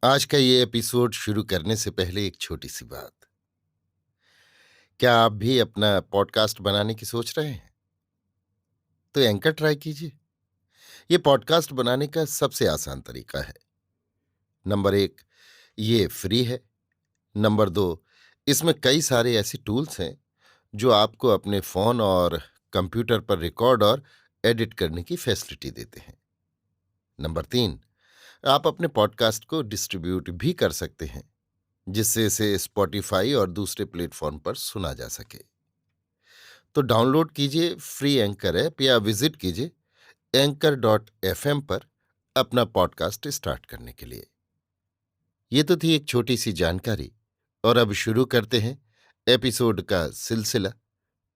आज का ये एपिसोड शुरू करने से पहले एक छोटी सी बात। क्या आप भी अपना पॉडकास्ट बनाने की सोच रहे हैं? तो एंकर ट्राई कीजिए। ये पॉडकास्ट बनाने का सबसे आसान तरीका है। नंबर 1, ये फ्री है। नंबर 2, इसमें कई सारे ऐसे टूल्स हैं जो आपको अपने फोन और कंप्यूटर पर रिकॉर्ड और एडिट करने की फैसिलिटी देते हैं। नंबर 3, आप अपने पॉडकास्ट को डिस्ट्रीब्यूट भी कर सकते हैं, जिससे इसे स्पॉटिफाई और दूसरे प्लेटफॉर्म पर सुना जा सके। तो डाउनलोड कीजिए फ्री एंकर ऐप या विजिट कीजिए anchor.fm पर अपना पॉडकास्ट स्टार्ट करने के लिए। ये तो थी एक छोटी सी जानकारी, और अब शुरू करते हैं एपिसोड का सिलसिला।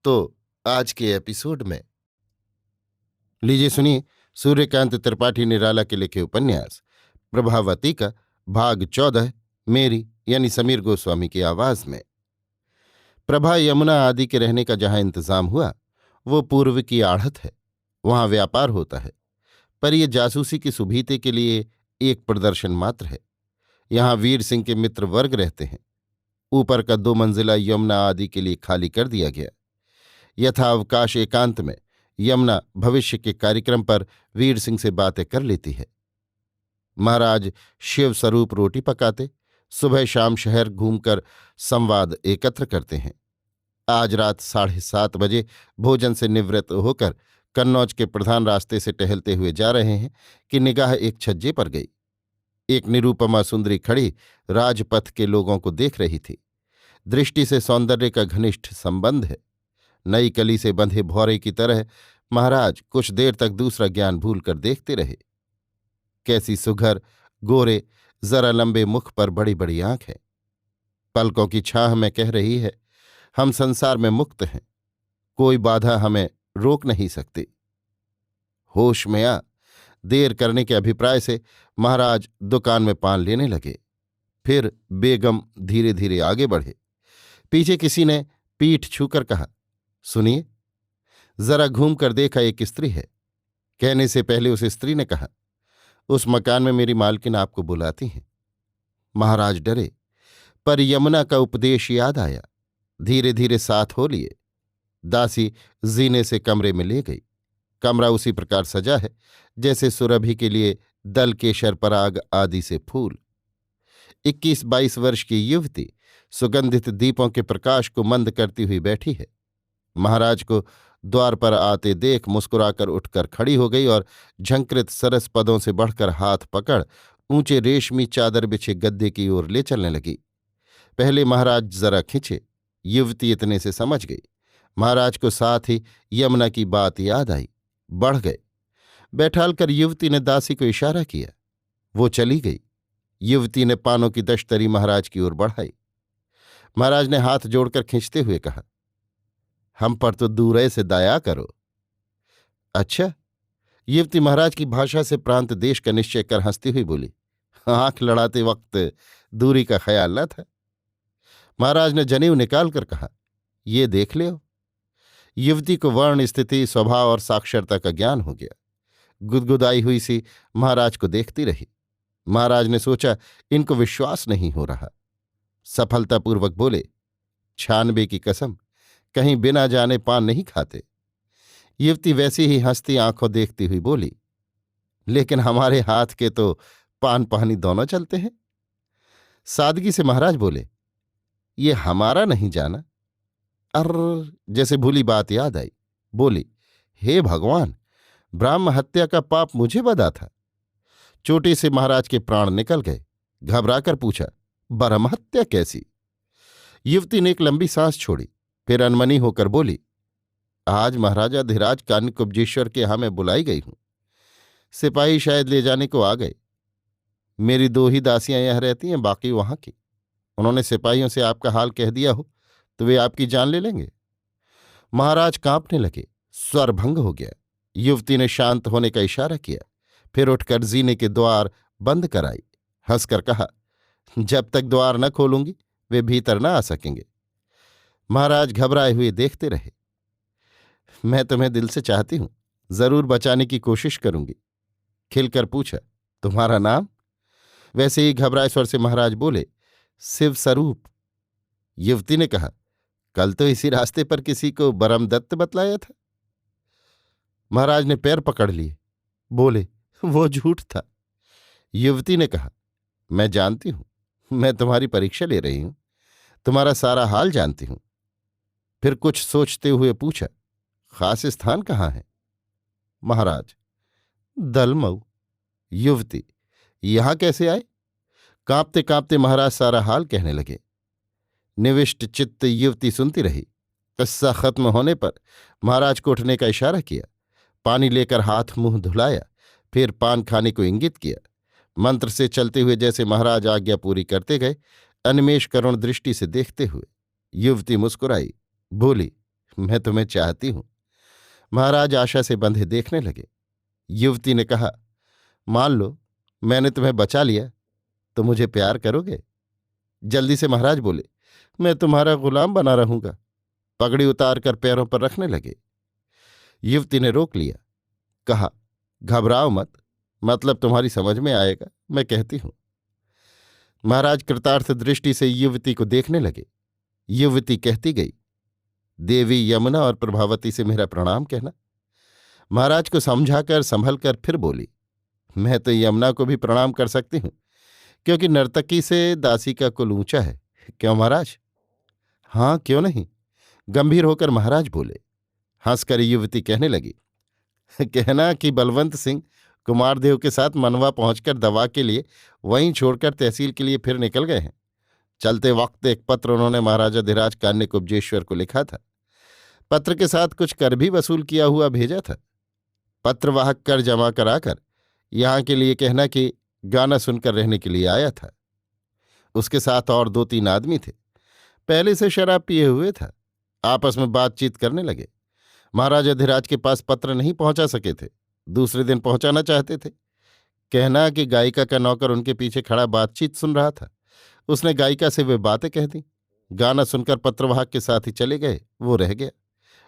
तो आज के एपिसोड में लीजिए सुनिए सूर्यकांत त्रिपाठी निराला के लिखे उपन्यास प्रभावती का भाग 14, मेरी यानी समीर गोस्वामी की आवाज में। प्रभा यमुना आदि के रहने का जहां इंतजाम हुआ वो पूर्व की आढ़त है। वहां व्यापार होता है, पर यह जासूसी की सुभीते के लिए एक प्रदर्शन मात्र है। यहां वीर सिंह के मित्र वर्ग रहते हैं। ऊपर का 2 मंजिला यमुना आदि के लिए खाली कर दिया गया। यथावकाश एकांत में यमुना भविष्य के कार्यक्रम पर वीर सिंह से बातें कर लेती है। महाराज शिव स्वरूप रोटी पकाते, सुबह शाम शहर घूमकर संवाद एकत्र करते हैं। आज रात 7:30 बजे भोजन से निवृत्त होकर कन्नौज के प्रधान रास्ते से टहलते हुए जा रहे हैं कि निगाह एक छज्जे पर गई। एक निरूपमा सुंदरी खड़ी राजपथ के लोगों को देख रही थी। दृष्टि से सौंदर्य का घनिष्ठ संबंध है। नई कली से बंधे भौरे की तरह महाराज कुछ देर तक दूसरा ज्ञान भूलकर देखते रहे। कैसी सुघर, गोरे, जरा लंबे मुख पर बड़ी बड़ी आंख है। पलकों की छाह में कह रही है, हम संसार में मुक्त हैं, कोई बाधा हमें रोक नहीं सकती। होश में आ, देर करने के अभिप्राय से महाराज दुकान में पान लेने लगे। फिर बेगम धीरे धीरे आगे बढ़े। पीछे किसी ने पीठ छूकर कहा, सुनिए। जरा घूम कर देखा, एक स्त्री है। कहने से पहले उस स्त्री ने कहा, उस मकान में मेरी मालकिन आपको बुलाती हैं। महाराज डरे, पर यमुना का उपदेश याद आया। धीरे धीरे साथ हो लिए। दासी जीने से कमरे में ले गई। कमरा उसी प्रकार सजा है जैसे सुरभि के लिए दल, केशर, पराग आदि से फूल। 21-22 वर्ष की युवती सुगंधित दीपों के प्रकाश को मंद करती हुई बैठी है। महाराज को द्वार पर आते देख मुस्कुराकर उठकर खड़ी हो गई और झंकृत सरस पदों से बढ़कर हाथ पकड़ ऊंचे रेशमी चादर बिछे गद्दे की ओर ले चलने लगी। पहले महाराज जरा खिंचे, युवती इतने से समझ गई। महाराज को साथ ही यमुना की बात याद आई। बढ़ गए। बैठालकर युवती ने दासी को इशारा किया। वो चली गई। युवती ने पानों की दश्तरी महाराज की ओर बढ़ाई। महाराज ने हाथ जोड़कर खींचते हुए कहा, हम पर तो दूरे से दया करो। अच्छा। युवती महाराज की भाषा से प्रांत देश का निश्चय कर हंसती हुई बोली, आंख लड़ाते वक्त दूरी का ख्याल न था। महाराज ने जनेऊ निकालकर कहा, ये देख ले। युवती को वर्ण, स्थिति, स्वभाव और साक्षरता का ज्ञान हो गया। गुदगुदाई हुई सी महाराज को देखती रही। महाराज ने सोचा, इनको विश्वास नहीं हो रहा। सफलतापूर्वक बोले, 96 की कसम, कहीं बिना जाने पान नहीं खाते। युवती वैसी ही हंसती आंखों देखती हुई बोली, लेकिन हमारे हाथ के तो पान पानी दोनों चलते हैं। सादगी से महाराज बोले, ये हमारा नहीं जाना। अर जैसे भूली बात याद आई। बोली, हे भगवान, ब्राह्म हत्या का पाप मुझे बदा था। चोटी से महाराज के प्राण निकल गए। घबराकर पूछा, ब्रह्म हत्या कैसी? युवती ने एक लंबी सांस छोड़ी, फिर अनमनी होकर बोली, आज महाराजा धीराज कान्यकुब्जेश्वर के यहां मैं बुलाई गई हूं। सिपाही शायद ले जाने को आ गए। मेरी 2 ही दासियां यहां रहती हैं, बाकी वहां की। उन्होंने सिपाहियों से आपका हाल कह दिया हो तो वे आपकी जान ले लेंगे। महाराज कांपने लगे। स्वर भंग हो गया। युवती ने शांत होने का इशारा किया, फिर उठकर जीने के द्वार बंद कराई। हंसकर कहा, जब तक द्वार न खोलूंगी वे भीतर न आ सकेंगे। महाराज घबराए हुए देखते रहे। मैं तुम्हें दिल से चाहती हूं, जरूर बचाने की कोशिश करूंगी। खिलकर पूछा, तुम्हारा नाम? वैसे ही घबराए स्वर से महाराज बोले, शिव स्वरूप। युवती ने कहा, कल तो इसी रास्ते पर किसी को बरमदत्त बतलाया था। महाराज ने पैर पकड़ लिए, बोले, वो झूठ था। युवती ने कहा, मैं जानती हूं, मैं तुम्हारी परीक्षा ले रही हूं, तुम्हारा सारा हाल जानती हूं। फिर कुछ सोचते हुए पूछा, खास स्थान कहाँ है? महाराज, दलमऊ। युवती, यहां कैसे आए? कांपते कांपते महाराज सारा हाल कहने लगे। निविष्ट चित्त युवती सुनती रही। किस्सा खत्म होने पर महाराज को उठने का इशारा किया, पानी लेकर हाथ मुंह धुलाया, फिर पान खाने को इंगित किया। मंत्र से चलते हुए जैसे महाराज आज्ञा पूरी करते गए, अनिमेष करुण दृष्टि से देखते हुए युवती मुस्कुराई, बोली, मैं तुम्हें चाहती हूं। महाराज आशा से बंधे देखने लगे। युवती ने कहा, मान लो मैंने तुम्हें बचा लिया तो मुझे प्यार करोगे? जल्दी से महाराज बोले, मैं तुम्हारा गुलाम बना रहूंगा। पगड़ी उतार कर पैरों पर रखने लगे। युवती ने रोक लिया, कहा, घबराओ मत, मतलब तुम्हारी समझ में आएगा, मैं कहती हूं। महाराज कृतार्थ दृष्टि से युवती को देखने लगे। युवती कहती गई, देवी यमुना और प्रभावती से मेरा प्रणाम कहना। महाराज को समझाकर संभल कर फिर बोली, मैं तो यमुना को भी प्रणाम कर सकती हूं, क्योंकि नर्तकी से दासी का कुल ऊंचा है। क्यों महाराज? हाँ, क्यों नहीं, गंभीर होकर महाराज बोले। हंसकर युवती कहने लगी, कहना कि बलवंत सिंह कुमारदेव के साथ मनवा पहुंचकर दवा के लिए वहीं छोड़कर तहसील के लिए फिर निकल गए हैं। चलते वक्त एक पत्र उन्होंने महाराजाधिराज कान्यकुब्जेश्वर को लिखा था। पत्र के साथ कुछ कर भी वसूल किया हुआ भेजा था। पत्रवाहक कर जमा कराकर यहां के लिए कहना कि गाना सुनकर रहने के लिए आया था। उसके साथ और 2-3 आदमी थे। पहले से शराब पिए हुए था। आपस में बातचीत करने लगे। महाराजाधिराज के पास पत्र नहीं पहुंचा सके थे, दूसरे दिन पहुंचाना चाहते थे। कहना कि गायिका का नौकर उनके पीछे खड़ा बातचीत सुन रहा था। उसने गायिका से वे बातें कह दी। गाना सुनकर पत्रवाहक के साथ ही चले गए, वो रह गया।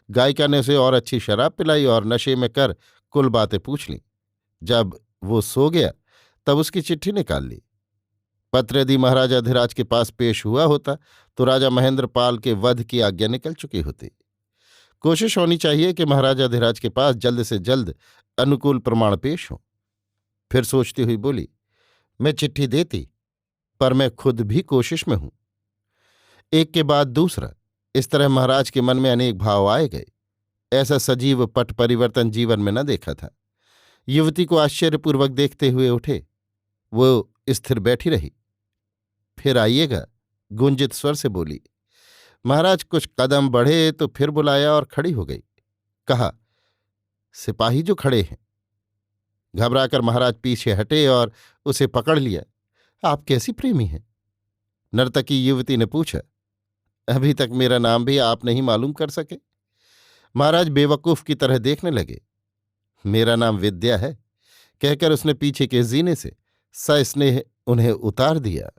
गायिका ने उसे और अच्छी शराब पिलाई और नशे में कर कुल बातें पूछ लीं। जब वो सो गया तब उसकी चिट्ठी निकाल ली। पत्र यदि महाराजाधिराज के पास पेश हुआ होता तो राजा महेंद्र पाल के वध की आज्ञा निकल चुकी होती। कोशिश होनी चाहिए कि महाराजाधिराज के पास जल्द से जल्द अनुकूल प्रमाण पेश हों। फिर सोचती हुई बोली, मैं चिट्ठी देती, पर मैं खुद भी कोशिश में हूं। एक के बाद दूसरा इस तरह महाराज के मन में अनेक भाव आए गए। ऐसा सजीव पट परिवर्तन जीवन में न देखा था। युवती को आश्चर्यपूर्वक देखते हुए उठे। वो स्थिर बैठी रही। फिर आइएगा, गुंजित स्वर से बोली। महाराज कुछ कदम बढ़े तो फिर बुलाया और खड़ी हो गई। कहा, सिपाही जो खड़े हैं। घबराकर महाराज पीछे हटे और उसे पकड़ लिया। आप कैसी प्रेमी हैं? नर्तकी युवती ने पूछा। अभी तक मेरा नाम भी आप नहीं मालूम कर सके? महाराज बेवकूफ की तरह देखने लगे। मेरा नाम विद्या है, कहकर उसने पीछे के जीने से सस्नेह उन्हें उतार दिया।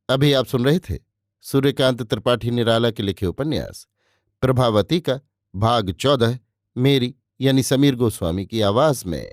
अभी आप सुन रहे थे सूर्यकांत त्रिपाठी निराला के लिखे उपन्यास प्रभावती का भाग 14, मेरी यानी समीर गोस्वामी की आवाज में।